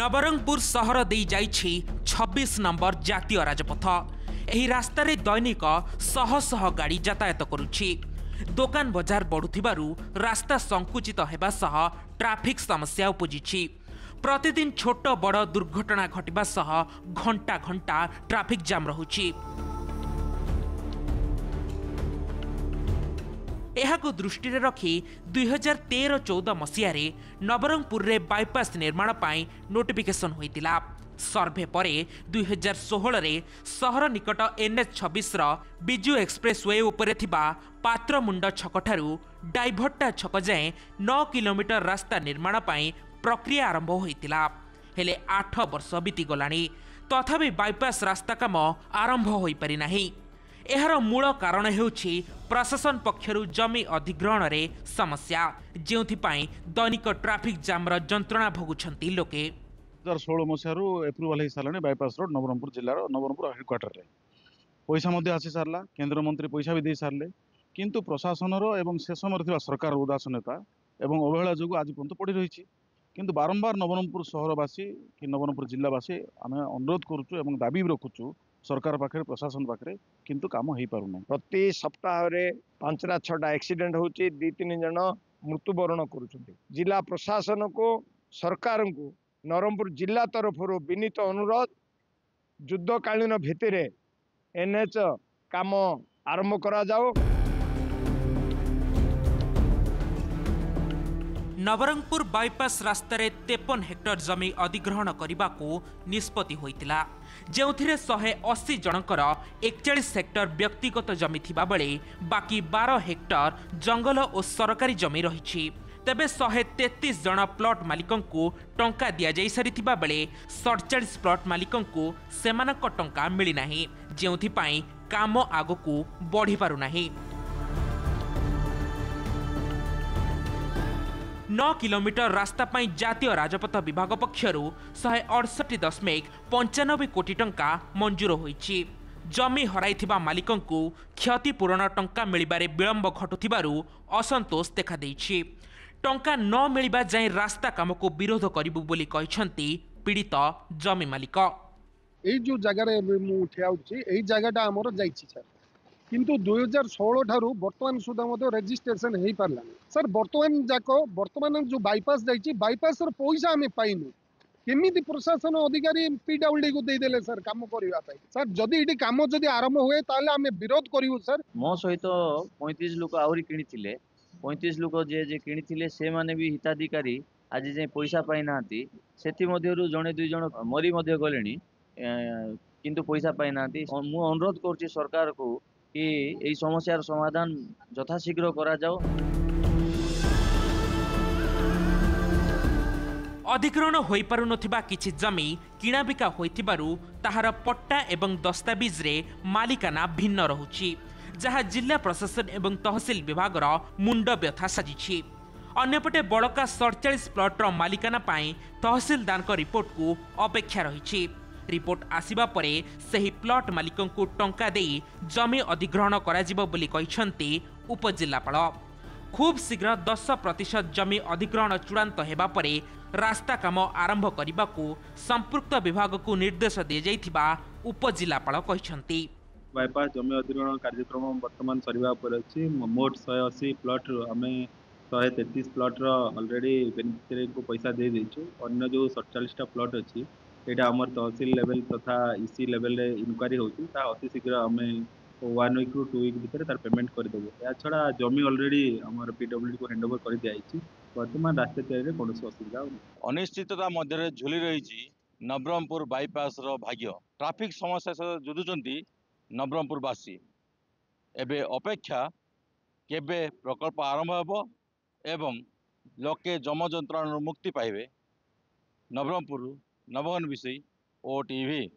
नवरंगपुर सहर दे जाइछि 26 नंबर जातीय राजपथ। एही रास्तार दैनिक शह शह गाड़ी यातायात करुछि। दोकान बजार बढ़ुथिबारु रास्ता संकुचित हेबा सह ट्राफिक समस्या उपजिछि। प्रतिदिन छोट बड़ दुर्घटना घटिबा सह घंटा घंटा ट्राफिक जाम रहुछि। एहाको दृष्टि रखी 2013-14 मसीह नवरंगपुर रे बाईपास निर्माण पाई नोटिफिकेशन होइतिला। सर्भे परे 2016 रे सहर निकट NH26 बिजू एक्सप्रेसवे उपरे थिबा पात्रमुंड छकठारु डाइभट्टा छक जाए 9 किलोमीटर रास्ता निर्माण पाई प्रक्रिया आरंभ होइतिला। हेले 8 वर्ष बीती गलानी तथापि बाईपास रास्ता काम आरंभ होई पारि नाही। एहार मूल कारण हेउछि प्रशासन पक्षरु जमी अधिग्रहण रे समस्या, जेउथिपाई दैनिक ट्राफिक जामर जंत्रणा भोगुछंती लोके। 2016 मसीहारू एप्रुवाल हो सारे बाईपास रोड नवरंगपुर जिलार नवरंगपुर हेडक्वार्टर रे पैसा मध्य आसी सारला। केंद्र मंत्री पैसा भी दे सारे, किंतु प्रशासन एवं से समय सरकार उदासीनता एवं अवहेला जो आज पर्यंत पड़ी रही। किंतु बारंबार नवरंगपुर सहरवासी कि नवरंगपुर जिलावासी आम अनुरोध करुचु एवं दाबी रखुचु सरकार पाखे प्रशासन पाखे, किंतु काम हो पारुना। प्रति सप्ताह रे 5-6टा एक्सीडेंट होची, 2-3 जन मृत्युवरण करुछंती। जिला प्रशासन को सरकार को नवरंगपुर जिला तरफ विनीत अनुरोध, युद्धकालीन भित्तिरे NH काम आरंभ करा जाओ। नवरंगपुर बाईपास रास्तार 53 हेक्टर जमी अधिग्रहण करने को निष्पत्ति होइतिला, जेउथिरे 180 जनकर 41 हेक्टर व्यक्तिगत जमी थिबा बेले बाकी 12 हेक्टर जंगल और सरकारी जमी रही। तेबे 133 जन प्लॉट मालिकों को टंका दिया जाई सारिथिबा बेले 47 प्लॉट मालिकों को सेमानक टंका मिली नाही, जेउथिपाई काम आगकू बढ़ी पारु नाही। 9 किलोमीटर रास्ता पाई जातीय राजपथ विभाग पक्षरु 168.95 कोटी टंका मंजूर होईछि। जमी हराइथिबा मालिकों को क्षतिपूरण टंका मिलिबारे विलंब घटुथिबारु असंतोष देखा देइछि। टंका न मिलिबा जाय रास्ता काम को विरोध करिबु बोली कहिसंती पीड़ित जमी मालिक। एई जो जगह रे मु ठियाउछि एई जगहटा हमर जाइछि सर, किंतु 2016 ठारू वर्तमान सुधा मते रजिस्ट्रेशन हेई पारलानी सर। वर्तमान जो बाईपास जाइछि बाईपास र पैसा हमें पाइनु, केमिति प्रशासन अधिकारी PWD को दे देले सर काम करिवा पई। सर जदि इडी काम जदि आरंभ हुए ताले हमें विरोध करिवु सर। मो सहित 35 लोक आउरी किनिथिले, 35 लोक जे किनिथिले से माने भी हिताधिकारी आज जे पैसा पाइ नांती। सेथि मध्यरु जणे दुई जण मरी मध्य गलेनी, किंतु पैसा पाइ नांती। मु अनुरोध करछि सरकार को कि एई समस्यार समाधान यथाशीघ्र करा जाओ। अधिग्रहण होई पारु नथिबा किछि जमी किणाबिका होइथिबारु ताहार पट्टा एवं दस्तावेज रे मालिकाना भिन्न रहुछि, जहा जिला प्रशासन एवं तहसील विभागर मुंड व्यथा साजिछि। अन्यपटे बड़का 47 प्लॉटर मालिकाना पाई तहसीलदार रिपोर्ट को अपेक्षा रही। रिपोर्ट आसिबा परे सही प्लॉट मालिकों को टंका देई जमी अधिग्रहण कराजिबो बोली कहिसंती उपजिल्लापाल। खूब शीघ्र 10% जमी अधिग्रहण चूड़ांत हेबा परे रास्ता काम आरंभ करने को संपृक्त विभाग को निर्देश दी जाइथिबा उपजिल्लापाल कहिसंती। बाईपास जमी अधिग्रहण कार्यक्रम वर्तमान सरिबा पर अछि। मोट 180 प्लॉट आम 133 प्लॉट ऑलरेडी बेनिफिशियरी को पैसा दे देछु। अन्य जो 47टा प्लॉट अछि एटा हमर तहसील लेवल तथा EC लेवल रे इंक्वायरी होछि, ता अति शीघ्र आमे 1 वीक टू 2 वीक भीतर तार पेमेंट कर देबो। या छडा जमी ऑलरेडी हमर PWD को हैंडओवर कर दियाइछि। वर्तमान रास्ता तैयारी रे कोनोसी असुविधा नै। अनिश्चितता मध्य रे झुली रहिछि नवरंगपुर बाईपास रो भाग्य। ट्रैफिक समस्या से जुझुचंती नवरंगपुर वासी। एबे अपेक्षा केबे प्रकल्प आरंभ हेबो एवं लोके जम जंत्रणा मुक्ति पाइबे। नवरंगपुर नवगन विषय OTV।